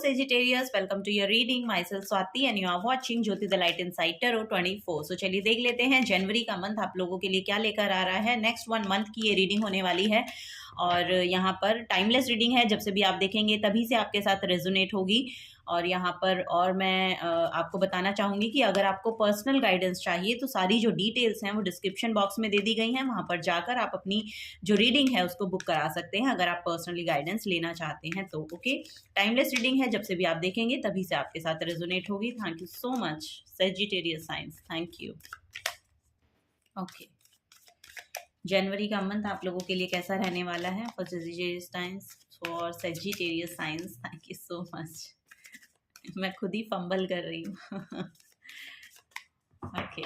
Sagittarius, welcome to your reading. Myself Swati and you are watching Jyoti the Light Inside Tarot 24. So चलिए देख लेते हैं जनवरी का month आप लोगों के लिए क्या लेकर आ रहा है। नेक्स्ट 1 मंथ की ये रीडिंग होने वाली है और यहाँ पर टाइमलेस रीडिंग है, जब से भी आप देखेंगे तभी से आपके साथ रेजोनेट होगी। और यहाँ पर और मैं आपको बताना चाहूँगी कि अगर आपको पर्सनल गाइडेंस चाहिए तो सारी जो डिटेल्स हैं वो डिस्क्रिप्शन बॉक्स में दे दी गई हैं, वहाँ पर जाकर आप अपनी जो रीडिंग है उसको बुक करा सकते हैं अगर आप पर्सनली गाइडेंस लेना चाहते हैं तो। ओके, टाइमलेस रीडिंग है, जब से भी आप देखेंगे तभी से आपके साथ रेजोनेट होगी। Thank you so much Sagittarius science, thank you. Okay, जनवरी का मंथ आप लोगों के लिए कैसा रहने वाला है for Sagittarius science, for Sagittarius science. Thank you so much, मैं खुद ही फंबल कर रही हूँ। ओके,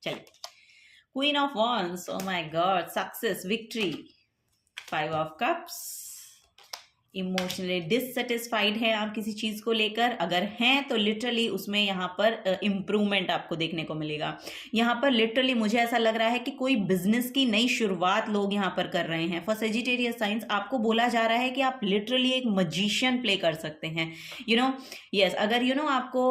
चलिए। Queen of wands, oh my God, success, victory, 5 of cups. Emotionally dissatisfied है आप किसी चीज़ को लेकर, अगर हैं तो लिटरली उसमें यहाँ पर इम्प्रूवमेंट आपको देखने को मिलेगा। यहाँ पर लिटरली मुझे ऐसा लग रहा है कि कोई बिजनेस की नई शुरुआत लोग यहाँ पर कर रहे हैं। फॉर सेजिटेरियस साइंस आपको बोला जा रहा है कि आप लिटरली एक मजिशियन प्ले कर सकते हैं। यस, अगर आपको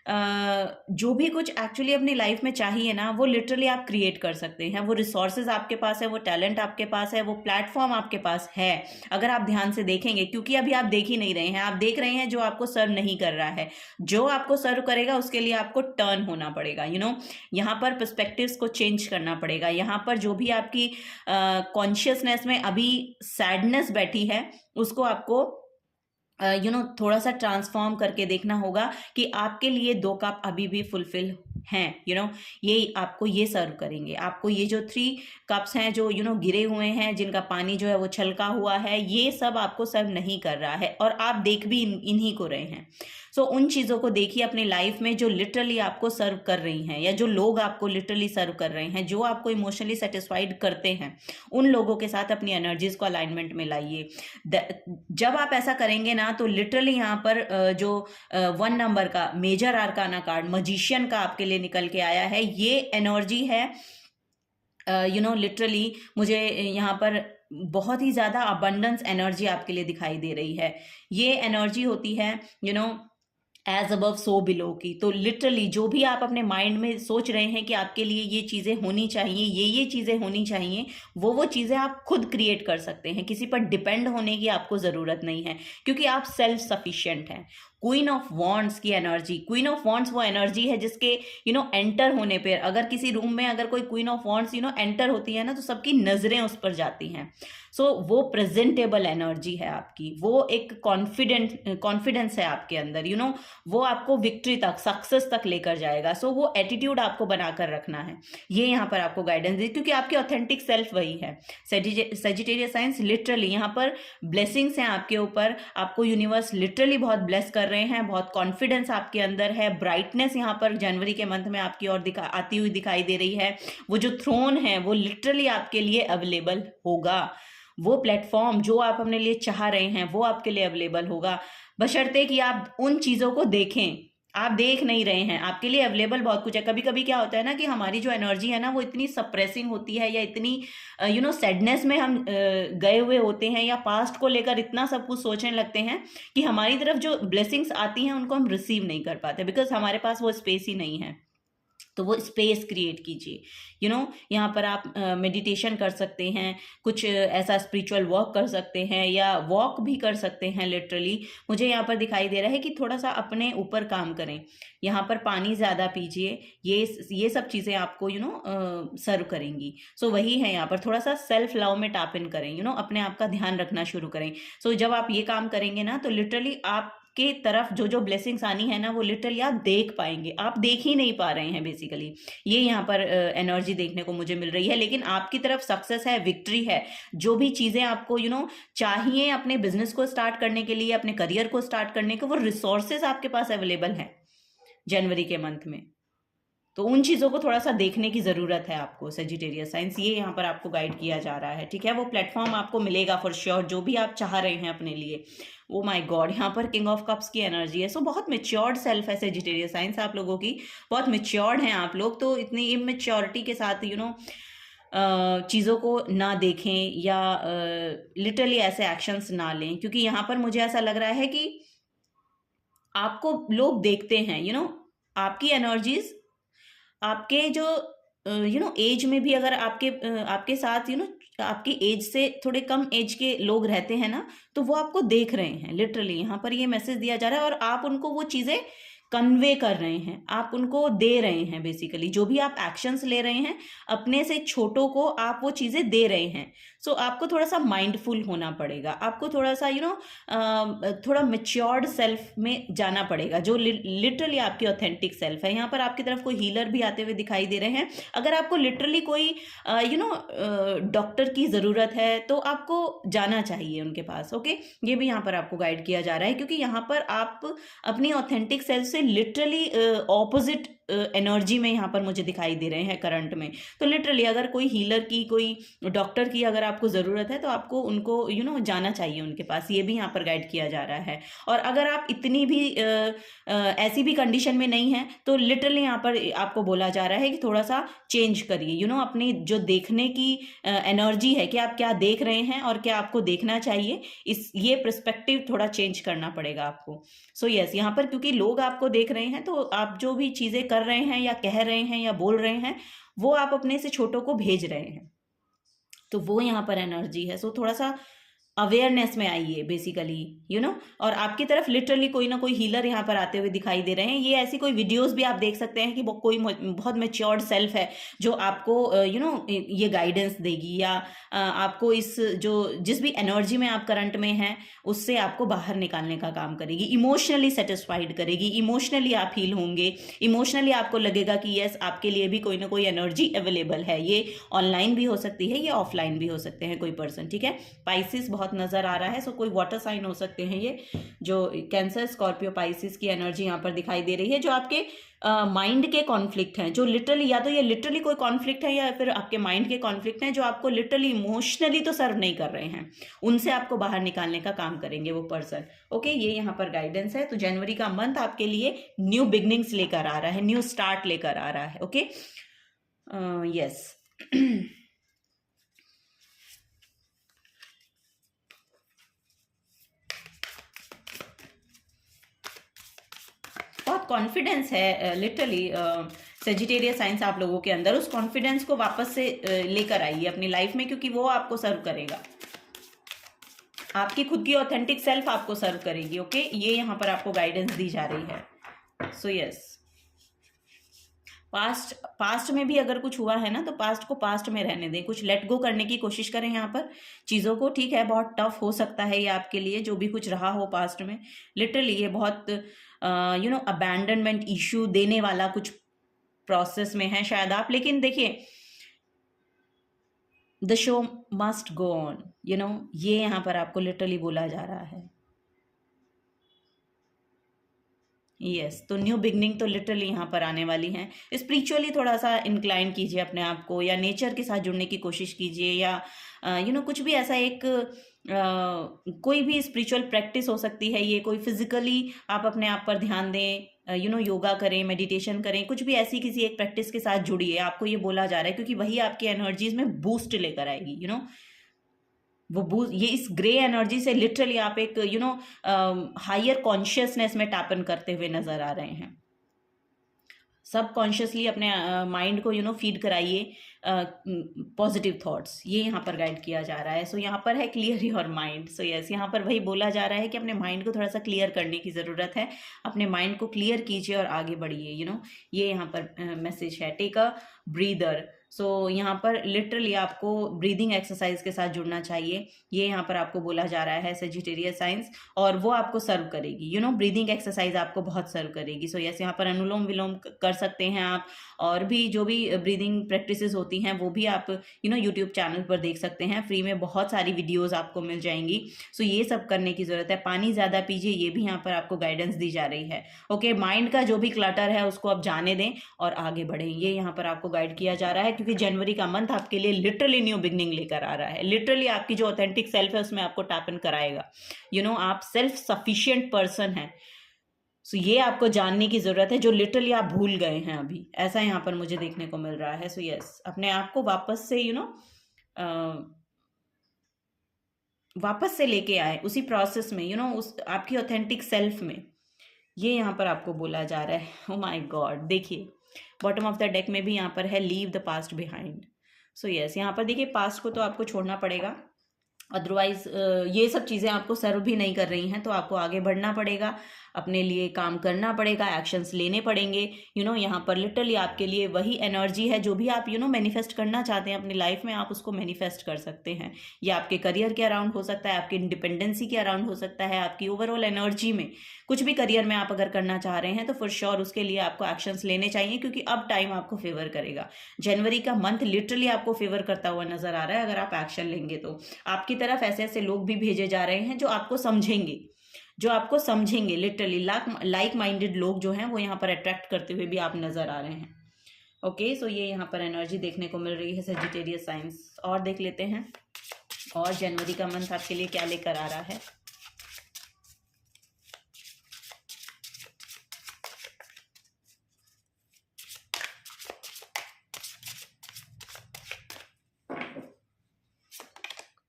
जो भी कुछ एक्चुअली अपनी लाइफ में चाहिए ना वो लिटरली आप क्रिएट कर सकते हैं। वो रिसोर्सेज आपके पास है, वो टैलेंट आपके पास है, वो प्लेटफॉर्म आपके पास है अगर आप ध्यान से देखेंगे। क्योंकि अभी आप देख ही नहीं रहे हैं, आप देख रहे हैं जो आपको सर्व नहीं कर रहा है। जो आपको सर्व करेगा उसके लिए आपको टर्न होना पड़ेगा। यहाँ पर पर्सपेक्टिव्स को चेंज करना पड़ेगा। यहाँ पर जो भी आपकी कॉन्शियसनेस में अभी सैडनेस बैठी है उसको आपको थोड़ा सा ट्रांसफॉर्म करके देखना होगा कि आपके लिए 2 कप अभी भी फुलफिल हैं। ये आपको ये सर्व करेंगे। आपको ये जो 3 कप्स हैं जो गिरे हुए हैं, जिनका पानी जो है वो छलका हुआ है, ये सब आपको सर्व नहीं कर रहा है और आप देख भी इन्हीं को रहे हैं। सो उन चीज़ों को देखिए अपनी लाइफ में जो लिटरली आपको सर्व कर रही हैं, या जो लोग आपको लिटरली सर्व कर रहे हैं, जो आपको इमोशनली सेटिस्फाइड करते हैं, उन लोगों के साथ अपनी एनर्जीज को अलाइनमेंट में लाइए। जब आप ऐसा करेंगे ना तो लिटरली यहाँ पर जो 1 नंबर का मेजर आर्काना कार्ड मजिशियन का आपके लिए निकल के आया है, ये एनर्जी है लिटरली मुझे यहाँ पर बहुत ही ज़्यादा अबंडेंस एनर्जी आपके लिए दिखाई दे रही है। ये एनर्जी होती है एज अबव सो बिलो की। तो लिटरली जो भी आप अपने माइंड में सोच रहे हैं कि आपके लिए ये चीज़ें होनी चाहिए, ये चीज़ें होनी चाहिए, वो चीज़ें आप खुद क्रिएट कर सकते हैं। किसी पर डिपेंड होने की आपको ज़रूरत नहीं है क्योंकि आप सेल्फ सफिशिएंट हैं। क्वीन ऑफ वॉन्ड्स की एनर्जी, क्वीन ऑफ वॉन्ड्स वो एनर्जी है जिसके एंटर होने पर, अगर किसी रूम में अगर कोई क्वीन ऑफ वॉन्ड्स एंटर होती है ना तो सबकी नज़रें उस पर जाती हैं। सो वो प्रेजेंटेबल एनर्जी है आपकी, वो एक कॉन्फिडेंस है आपके अंदर, वो आपको विक्ट्री तक, सक्सेस तक लेकर जाएगा। सो वो एटीट्यूड आपको बनाकर रखना है। ये यहाँ पर आपको गाइडेंस दी क्योंकि आपकी ऑथेंटिक सेल्फ वही है। सेजिटेरियस साइंस लिटरली यहाँ पर ब्लेसिंग्स हैं आपके ऊपर, आपको यूनिवर्स लिटरली बहुत ब्लेस कर रहे हैं, बहुत कॉन्फिडेंस आपके अंदर है, ब्राइटनेस यहाँ पर जनवरी के मंथ में आपकी ओर आती हुई दिखाई दे रही है। वो जो थ्रोन है वो लिटरली आपके लिए अवेलेबल होगा। वो प्लेटफॉर्म जो आप अपने लिए चाह रहे हैं वो आपके लिए अवेलेबल होगा, बशर्ते कि आप उन चीज़ों को देखें। आप देख नहीं रहे हैं, आपके लिए अवेलेबल बहुत कुछ है। कभी कभी क्या होता है ना कि हमारी जो एनर्जी है ना वो इतनी सप्रेसिंग होती है या इतनी सैडनेस में हम गए हुए होते हैं या पास्ट को लेकर इतना सब कुछ सोचने लगते हैं कि हमारी तरफ जो ब्लेसिंग्स आती हैं उनको हम रिसीव नहीं कर पाते बिकॉज हमारे पास वो स्पेस ही नहीं है। तो वो स्पेस क्रिएट कीजिए। यहाँ पर आप मेडिटेशन कर सकते हैं, कुछ ऐसा स्पिरिचुअल वर्क कर सकते हैं या वॉक भी कर सकते हैं। लिटरली मुझे यहाँ पर दिखाई दे रहा है कि थोड़ा सा अपने ऊपर काम करें। यहाँ पर पानी ज़्यादा पीजिए, ये सब चीज़ें आपको सर्व करेंगी। सो वही है, यहाँ पर थोड़ा सा सेल्फ लव में टैप इन करें, अपने आप का ध्यान रखना शुरू करें। सो जब आप ये काम करेंगे ना तो लिटरली आप के तरफ जो ब्लेसिंग्स आनी है ना वो लिटरली आप देख पाएंगे। आप देख ही नहीं पा रहे हैं बेसिकली, ये यहाँ पर एनर्जी देखने को मुझे मिल रही है। लेकिन आपकी तरफ सक्सेस है, विक्ट्री है। जो भी चीज़ें आपको चाहिए अपने बिजनेस को स्टार्ट करने के लिए, अपने करियर को स्टार्ट करने के, वो रिसोर्सेज आपके पास अवेलेबल हैं जनवरी के मंथ में। तो उन चीज़ों को थोड़ा सा देखने की ज़रूरत है आपको। सेजिटेरियस साइंस ये यहाँ पर आपको गाइड किया जा रहा है, ठीक है। वो प्लेटफॉर्म आपको मिलेगा फॉर श्योर, जो भी आप चाह रहे हैं अपने लिए। ओ माय गॉड, यहाँ पर किंग ऑफ कप्स की एनर्जी है। सो बहुत मेच्योर्ड सेल्फ है सेजिटेरियस साइंस आप लोगों की, बहुत मेच्योर्ड हैं आप लोग। तो इतनी इमेच्योरिटी के साथ चीज़ों को ना देखें या लिटरली ऐसे एक्शंस ना लें, क्योंकि यहाँ पर मुझे ऐसा लग रहा है कि आपको लोग देखते हैं, आपकी एनर्जीज, आपके जो एज में भी अगर आपके साथ आपकी एज से थोड़े कम एज के लोग रहते हैं ना, तो वो आपको देख रहे हैं। लिटरली यहाँ पर ये मैसेज दिया जा रहा है, और आप उनको वो चीज़ें कन्वे कर रहे हैं, आप उनको दे रहे हैं। बेसिकली जो भी आप एक्शंस ले रहे हैं अपने से छोटों को, आप वो चीज़ें दे रहे हैं। सो आपको थोड़ा सा माइंडफुल होना पड़ेगा, आपको थोड़ा सा थोड़ा मेच्योर्ड सेल्फ में जाना पड़ेगा, जो लिटरली आपकी ऑथेंटिक सेल्फ है। यहाँ पर आपकी तरफ कोई हीलर भी आते हुए दिखाई दे रहे हैं। अगर आपको लिटरली कोई डॉक्टर की ज़रूरत है तो आपको जाना चाहिए उनके पास। ओके, ये भी यहाँ पर आपको गाइड किया जा रहा है, क्योंकि यहाँ पर आप अपनी ऑथेंटिक सेल्फ से लिटरली ऑपोजिट एनर्जी में यहाँ पर मुझे दिखाई दे रहे हैं करंट में। तो लिटरली अगर कोई हीलर की, कोई डॉक्टर की अगर आपको ज़रूरत है तो आपको उनको जाना चाहिए उनके पास। ये भी यहाँ पर गाइड किया जा रहा है। और अगर आप इतनी भी ऐसी भी कंडीशन में नहीं है तो लिटरली यहाँ पर आपको बोला जा रहा है कि थोड़ा सा चेंज करिए, अपनी जो देखने की एनर्जी है कि आप क्या देख रहे हैं और क्या आपको देखना चाहिए, ये पर्सपेक्टिव थोड़ा चेंज करना पड़ेगा आपको। सो यस, यहाँ पर क्योंकि लोग आपको देख रहे हैं, तो आप जो भी चीज़ें कर रहे हैं या कह रहे हैं या बोल रहे हैं, वो आप अपने से छोटों को भेज रहे हैं। तो वो यहाँ पर एनर्जी है। सो थोड़ा सा अवेयरनेस में आइए बेसिकली, और आपकी तरफ लिटरली कोई ना कोई हीलर यहाँ पर आते हुए दिखाई दे रहे हैं। ये ऐसी कोई वीडियोस भी आप देख सकते हैं कि कोई बहुत मैच्योर्ड सेल्फ है जो आपको ये गाइडेंस देगी, या आपको जिस भी एनर्जी में आप करंट में हैं उससे आपको बाहर निकालने का काम करेगी, इमोशनली सेटिस्फाइड करेगी, इमोशनली आप हील होंगे, इमोशनली आपको लगेगा कि यस, आपके लिए भी कोई ना कोई एनर्जी अवेलेबल है। ये ऑनलाइन भी हो सकती है, ये ऑफलाइन भी हो सकते हैं कोई पर्सन, ठीक है। पाइसिस बहुत नजर आ रहा है, सो कोई वाटर साइन हो सकते हैं ये, जो कैंसर, स्कॉर्पियो, पाइसिस की एनर्जी यहाँ पर दिखाई दे रही है, जो आपके माइंड के कॉन्फ्लिक्ट हैं, जो लिटरली, या तो ये लिटरली कोई कॉन्फ्लिक्ट है या फिर आपके माइंड के कॉन्फ्लिक्ट हैं जो आपको लिटरली इमोशनली तो सर्व नहीं कर रहे हैं, उनसे आपको बाहर निकालने का काम करेंगे वो पर्सन। ओके, ये यहाँ पर गाइडेंस है। तो जनवरी का मंथ आपके लिए न्यू बिगनिंग्स लेकर आ रहा है, न्यू स्टार्ट लेकर आ रहा है। Okay, yes. बहुत कॉन्फिडेंस है लिटरली सेजिटेरियस साइंस आप लोगों के अंदर। उस कॉन्फिडेंस को वापस से लेकर आइए अपनी लाइफ में, क्योंकि वो आपको सर्व करेगा, आपकी खुद की ऑथेंटिक सेल्फ आपको सर्व करेगी। ओके, ये यहाँ पर आपको गाइडेंस दी जा रही है। सो यस, पास्ट में भी अगर कुछ हुआ है ना, तो पास्ट को पास्ट में रहने दें, कुछ लेट गो करने की कोशिश करें यहाँ पर चीज़ों को। ठीक है, बहुत टफ हो सकता है ये आपके लिए, जो भी कुछ रहा हो पास्ट में। लिटरली ये बहुत अबैंडनमेंट इश्यू देने वाला कुछ प्रोसेस में है शायद आप, लेकिन देखिए, the show must go on, ये यहाँ पर आपको लिटरली बोला जा रहा है। यस, तो न्यू बिगनिंग तो लिटरली यहाँ पर आने वाली हैं। स्पिरिचुअली थोड़ा सा इंक्लाइन कीजिए अपने आप को, या नेचर के साथ जुड़ने की कोशिश कीजिए, या कुछ भी ऐसा एक कोई भी स्पिरिचुअल प्रैक्टिस हो सकती है ये, कोई फिजिकली आप अपने आप पर ध्यान दें, योगा करें, मेडिटेशन करें, कुछ भी ऐसी किसी एक प्रैक्टिस के साथ जुड़िए, आपको ये बोला जा रहा है, क्योंकि वही आपकी एनर्जीज में बूस्ट लेकर आएगी। वो बूस्ट, ये इस ग्रे एनर्जी से लिटरली आप एक हायर कॉन्शियसनेस में टैपन करते हुए नजर आ रहे हैं। सब कॉन्शियसली अपने माइंड को फीड कराइए पॉजिटिव थॉट्स, ये यहाँ पर गाइड किया जा रहा है। सो यहाँ पर है clear your mind. So yes, यहाँ पर वही बोला जा रहा है कि अपने माइंड को थोड़ा सा क्लियर करने की ज़रूरत है, अपने माइंड को क्लियर कीजिए और आगे बढ़िए। ये यहाँ पर मैसेज है। Take a breather. सो यहाँ पर लिटरली आपको ब्रीदिंग एक्सरसाइज के साथ जुड़ना चाहिए, ये यहाँ पर आपको बोला जा रहा है सेजिटेरियस साइंस, और वो आपको सर्व करेगी। ब्रीदिंग एक्सरसाइज आपको बहुत सर्व करेगी। सो यस, यहाँ पर अनुलोम विलोम कर सकते हैं आप, और भी जो भी ब्रीदिंग प्रैक्टिसेस होती हैं वो भी आप यूट्यूब चैनल पर देख सकते हैं, फ्री में बहुत सारी वीडियोस आपको मिल जाएंगी। सो ये सब करने की ज़रूरत है। पानी ज़्यादा पीजिए, ये भी यहाँ पर आपको गाइडेंस दी जा रही है। ओके, माइंड का जो भी क्लटर है उसको आप जाने दें और आगे बढ़ें, ये यहाँ पर आपको गाइड किया जा रहा है, क्योंकि जनवरी का मंथ आपके लिए लिटरली न्यू बिगनिंग लेकर आ रहा है। लिटरली आपकी जो ऑथेंटिक सेल्फ है उसमें आपको टैप इन कराएगा। आप सेल्फ सफिशिएंट पर्सन है। सो ये आपको जानने की ज़रूरत है, जो लिटरली आप भूल गए हैं अभी, ऐसा यहाँ पर मुझे देखने को मिल रहा है। सो यस, अपने आप को वापस से वापस से लेके आए उसी प्रोसेस में, उस आपकी ऑथेंटिक सेल्फ में। ये यहाँ पर आपको बोला जा रहा है। ओ माय गॉड, देखिए बॉटम ऑफ द डेक में भी यहाँ पर है leave the past behind. So yes, यहाँ पर देखिए पास्ट को तो आपको छोड़ना पड़ेगा, अदरवाइज ये सब चीज़ें आपको सर्व भी नहीं कर रही हैं, तो आपको आगे बढ़ना पड़ेगा, अपने लिए काम करना पड़ेगा, एक्शंस लेने पड़ेंगे। यहाँ पर लिटरली आपके लिए वही एनर्जी है जो भी आप मैनिफेस्ट करना चाहते हैं अपनी लाइफ में, आप उसको मैनिफेस्ट कर सकते हैं। ये आपके करियर के अराउंड हो सकता है, आपकी इंडिपेंडेंसी के अराउंड हो सकता है, आपकी ओवरऑल एनर्जी में कुछ भी करियर में आप अगर करना चाह रहे हैं तो फॉर श्योर उसके लिए आपको एक्शंस लेने चाहिए, क्योंकि अब टाइम आपको फेवर करेगा। जनवरी का मंथ लिटरली आपको फेवर करता हुआ नजर आ रहा है। अगर आप एक्शन लेंगे तो आपकी तरफ ऐसे ऐसे लोग भी भेजे जा रहे हैं जो आपको समझेंगे, लिटरली लाइक माइंडेड लोग जो हैं वो यहाँ पर अट्रैक्ट करते हुए भी आप नजर आ रहे हैं। ओके, सो ये यहाँ पर एनर्जी देखने को मिल रही है सजिटेरियस साइंस। और देख लेते हैं और जनवरी का मंथ आपके लिए क्या लेकर आ रहा है।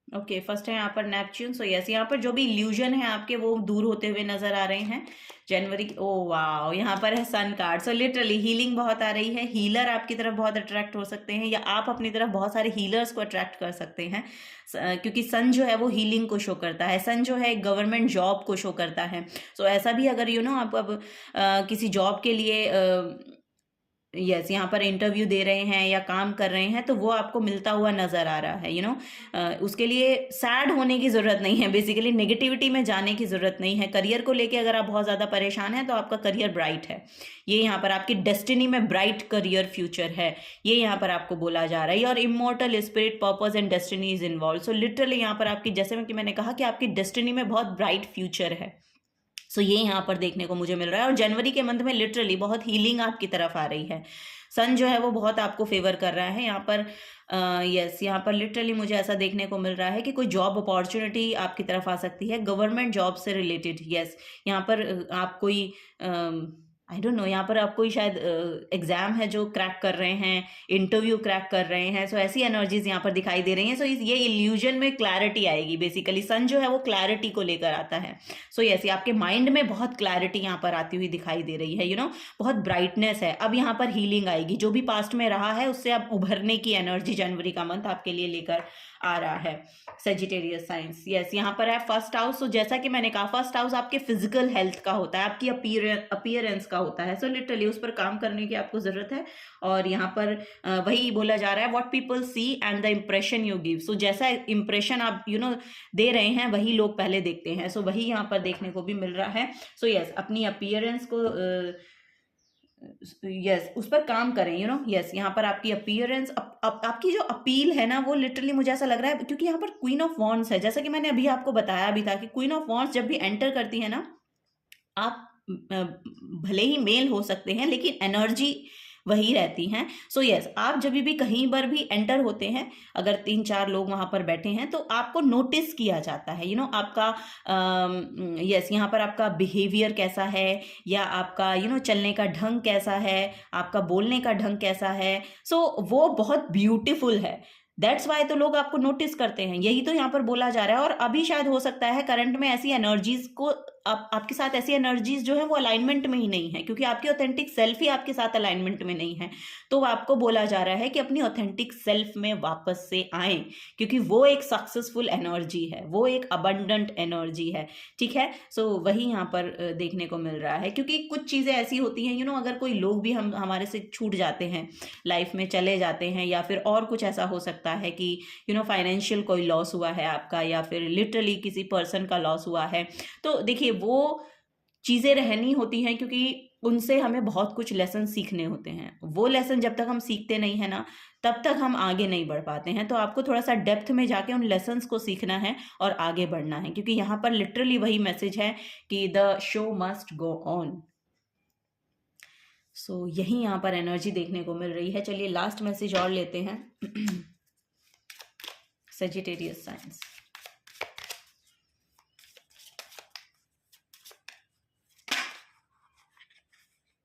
ओके, फर्स्ट है यहाँ पर नेपच्यून। सो यस, यहाँ पर जो भी इल्यूजन है आपके वो दूर होते हुए नजर आ रहे हैं जनवरी। ओ वाओ, यहाँ पर है sun card. So literally healing बहुत आ रही है, हीलर आपकी तरफ बहुत अट्रैक्ट हो सकते हैं, या आप अपनी तरफ बहुत सारे हीलर्स को अट्रैक्ट कर सकते हैं, क्योंकि सन जो है वो हीलिंग को शो करता है, सन जो है गवर्नमेंट जॉब को शो करता है। सो ऐसा भी अगर आप अब किसी जॉब के लिए यस यहाँ पर इंटरव्यू दे रहे हैं या काम कर रहे हैं तो वो आपको मिलता हुआ नजर आ रहा है। उसके लिए सैड होने की ज़रूरत नहीं है, बेसिकली नेगेटिविटी में जाने की ज़रूरत नहीं है। करियर को लेके अगर आप बहुत ज़्यादा परेशान हैं तो आपका करियर ब्राइट है, ये यहाँ पर आपकी डेस्टिनी में ब्राइट करियर फ्यूचर है, ये यहाँ पर आपको बोला जा रहा है। और immortal spirit purpose and destiny is involve. So literally यहाँ पर आपकी, जैसे कि मैंने कहा कि आपकी डेस्टिनी में बहुत ब्राइट फ्यूचर है। सो ये यहाँ पर देखने को मुझे मिल रहा है। और जनवरी के मंथ में लिटरली बहुत हीलिंग आपकी तरफ आ रही है, सन जो है वो बहुत आपको फेवर कर रहा है यहाँ पर। यस, यहाँ पर लिटरली मुझे ऐसा देखने को मिल रहा है कि कोई जॉब अपॉर्चुनिटी आपकी तरफ आ सकती है, गवर्नमेंट जॉब से रिलेटेड। यस, यहाँ पर आप कोई आई डोंट नो, यहाँ पर आप कोई शायद एग्जाम है जो क्रैक कर रहे हैं, इंटरव्यू क्रैक कर रहे हैं। सो ऐसी एनर्जीज यहाँ पर दिखाई दे रही हैं। सो ये इल्यूजन में क्लैरिटी आएगी, बेसिकली सन जो है वो क्लैरिटी को लेकर आता है। सो यस, आपके माइंड में बहुत क्लैरिटी यहाँ पर आती हुई दिखाई दे रही है, बहुत ब्राइटनेस है। अब यहाँ पर हीलिंग आएगी, जो भी पास्ट में रहा है उससे अब उभरने की एनर्जी जनवरी का मंथ आपके लिए लेकर आ रहा है सेजिटेरियस साइंस। यस, यहाँ पर है फर्स्ट हाउस। सो जैसा कि मैंने कहा, फर्स्ट हाउस आपके फिजिकल हेल्थ का होता है, आपकी अपीयरेंस का होता है। सो लिटरली उस पर काम करने की आपको जरूरत है। और यहाँ पर वही बोला जा रहा है, what people see and the impression you give. So जैसा इम्प्रेशन आप दे रहे हैं वही लोग पहले देखते हैं। सो वही यहाँ पर देखने को भी मिल रहा है। सो यस, अपनी अपीयरेंस को यस उस पर काम करें। यस, यहाँ पर आपकी अपीयरेंस, आपकी जो अपील है ना वो लिटरली मुझे ऐसा लग रहा है, क्योंकि यहाँ पर क्वीन ऑफ वॉन्ड्स है, जैसा कि मैंने अभी आपको बताया भी था कि क्वीन ऑफ वॉन्ड्स जब भी एंटर करती है ना, आप भले ही मेल हो सकते हैं लेकिन एनर्जी वही रहती हैं। सो यस, आप जब भी कहीं पर भी एंटर होते हैं, अगर 3-4 लोग वहां पर बैठे हैं तो आपको नोटिस किया जाता है। आपका यस यहाँ पर आपका बिहेवियर कैसा है, या आपका चलने का ढंग कैसा है, आपका बोलने का ढंग कैसा है। सो वो बहुत ब्यूटीफुल है, दैट्स वाई तो लोग आपको नोटिस करते हैं। यही तो यहाँ पर बोला जा रहा है। और अभी शायद हो सकता है करंट में ऐसी एनर्जीज को आपके साथ ऐसी एनर्जीज जो है वो अलाइनमेंट में ही नहीं है, क्योंकि आपकी ऑथेंटिक सेल्फ ही आपके साथ अलाइनमेंट में नहीं है। तो आपको बोला जा रहा है कि अपनी ऑथेंटिक सेल्फ में वापस से आए, क्योंकि वो एक सक्सेसफुल एनर्जी है, वो एक अबंडेंट एनर्जी है। ठीक है, सो वही यहाँ पर देखने को मिल रहा है, क्योंकि कुछ चीज़ें ऐसी होती हैं अगर कोई लोग भी हमारे से छूट जाते हैं, लाइफ में चले जाते हैं, या फिर और कुछ ऐसा हो सकता है कि फाइनेंशियल कोई लॉस हुआ है आपका, या फिर लिटरली किसी पर्सन का लॉस हुआ है। तो देखिए वो चीज़ें रहनी होती हैं, क्योंकि उनसे हमें बहुत कुछ लेसन सीखने होते हैं। वो लेसन जब तक हम सीखते नहीं है ना, तब तक हम आगे नहीं बढ़ पाते हैं। तो आपको थोड़ा सा डेप्थ में जाके उन लेसन्स को सीखना है और आगे बढ़ना है, क्योंकि यहाँ पर लिटरली वही मैसेज है कि the show must go on. So यही यहाँ पर एनर्जी देखने को मिल रही है। चलिए लास्ट मैसेज और लेते हैं सेजिटेरियस साइंस।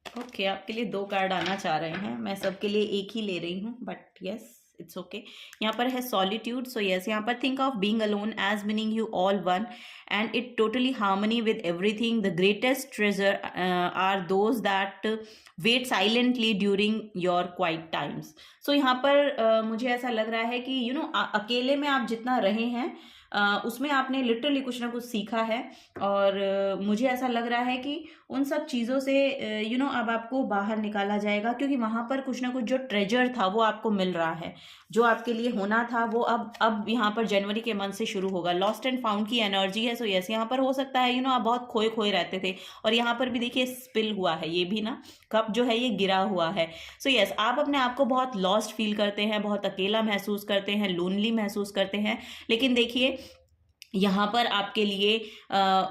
ओके, आपके लिए 2 कार्ड आना चाह रहे हैं, मैं सबके लिए एक ही ले रही हूँ, बट यस इट्स ओके। यहाँ पर है सॉलिट्यूड, सो यस, यहाँ पर think of being alone as meaning you all one and it totally harmony with everything. The greatest treasure are those that wait silently during your quiet times. So यहाँ पर मुझे ऐसा लग रहा है कि अकेले में आप जितना रहे हैं उसमें आपने लिटरली कुछ ना कुछ सीखा है। और मुझे ऐसा लग रहा है कि उन सब चीज़ों से अब आपको बाहर निकाला जाएगा, क्योंकि वहाँ पर कुछ ना कुछ जो ट्रेजर था वो आपको मिल रहा है, जो आपके लिए होना था वो अब यहाँ पर जनवरी के मंथ से शुरू होगा। लॉस्ट एंड फाउंड की एनर्जी है। सो यस, यहाँ पर हो सकता है आप बहुत खोए खोए रहते थे, और यहाँ पर भी देखिए स्पिल हुआ है, ये भी ना कप जो है ये गिरा हुआ है। सो यस, आप अपने आप को बहुत लॉस्ट फील करते हैं, बहुत अकेला महसूस करते हैं, लोनली महसूस करते हैं। लेकिन देखिए यहाँ पर आपके लिए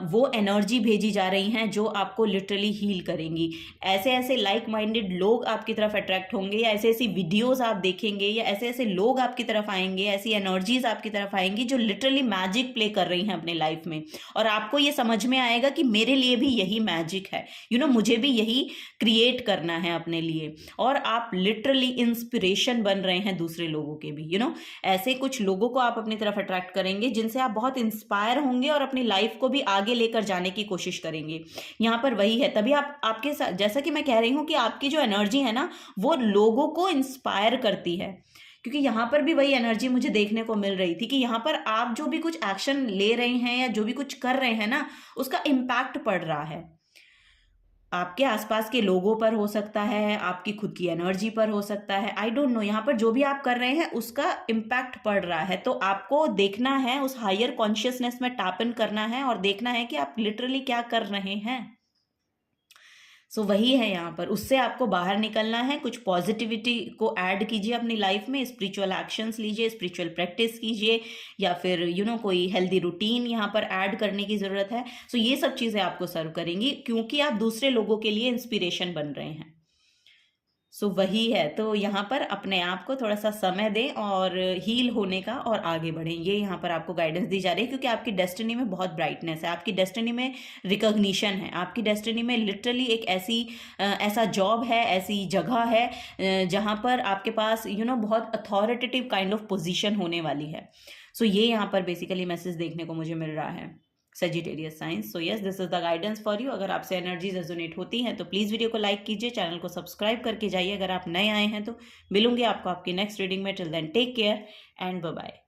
वो एनर्जी भेजी जा रही हैं जो आपको लिटरली हील करेंगी। ऐसे ऐसे लाइक माइंडेड लोग आपकी तरफ अट्रैक्ट होंगे, या ऐसे ऐसी वीडियोस आप देखेंगे, या ऐसे ऐसे लोग आपकी तरफ आएंगे, ऐसी एनर्जीज आपकी तरफ आएंगी जो लिटरली मैजिक प्ले कर रही हैं अपने लाइफ में। और आपको ये समझ में आएगा कि मेरे लिए भी यही मैजिक है, मुझे भी यही क्रिएट करना है अपने लिए। और आप लिटरली इंस्पिरेशन बन रहे हैं दूसरे लोगों के भी। ऐसे कुछ लोगों को आप अपनी तरफ अट्रैक्ट करेंगे जिनसे आप बहुत इंस्पायर होंगे और अपनी लाइफ को भी आगे लेकर जाने की कोशिश करेंगे। यहाँ पर वही है, तभी आपके साथ, जैसा कि मैं कह रही हूँ कि आपकी जो एनर्जी है ना वो लोगों को इंस्पायर करती है। क्योंकि यहाँ पर भी वही एनर्जी मुझे देखने को मिल रही थी कि यहाँ पर आप जो भी कुछ एक्शन ले रहे हैं या जो भी कुछ कर रहे हैं ना, उसका इम्पैक्ट पड़ रहा है। आपके आसपास के लोगों पर हो सकता है, आपकी खुद की एनर्जी पर हो सकता है, आई डोंट नो। यहाँ पर जो भी आप कर रहे हैं उसका इम्पैक्ट पड़ रहा है। तो आपको देखना है, उस हायर कॉन्शियसनेस में टैप इन करना है और देखना है कि आप लिटरली क्या कर रहे हैं। सो वही है यहाँ पर, उससे आपको बाहर निकलना है। कुछ पॉजिटिविटी को ऐड कीजिए अपनी लाइफ में, स्पिरिचुअल एक्शंस लीजिए, स्पिरिचुअल प्रैक्टिस कीजिए, या फिर कोई हेल्दी रूटीन यहाँ पर ऐड करने की ज़रूरत है। सो ये सब चीज़ें आपको सर्व करेंगी, क्योंकि आप दूसरे लोगों के लिए इंस्पिरेशन बन रहे हैं। सो वही है, तो यहाँ पर अपने आप को थोड़ा सा समय दें और हील होने का, और आगे बढ़ें। ये यहाँ पर आपको गाइडेंस दी जा रही है, क्योंकि आपकी डेस्टिनी में बहुत ब्राइटनेस है, आपकी डेस्टिनी में रिकॉग्निशन है, आपकी डेस्टिनी में लिटरली एक ऐसा जॉब है, ऐसी जगह है जहाँ पर आपके पास बहुत अथॉरिटेटिव काइंड ऑफ पोजीशन होने वाली है। सो ये यहाँ पर बेसिकली मैसेज देखने को मुझे मिल रहा है Sagittarius science. So yes, this is the guidance for you. अगर आपसे एनर्जीज रेजोनेट होती हैं तो प्लीज़ वीडियो को लाइक कीजिए, चैनल को सब्सक्राइब करके जाइए अगर आप नए आए हैं तो। मिलूंगे आपको आपकी नेक्स्ट रीडिंग में। Till then take care and bye bye.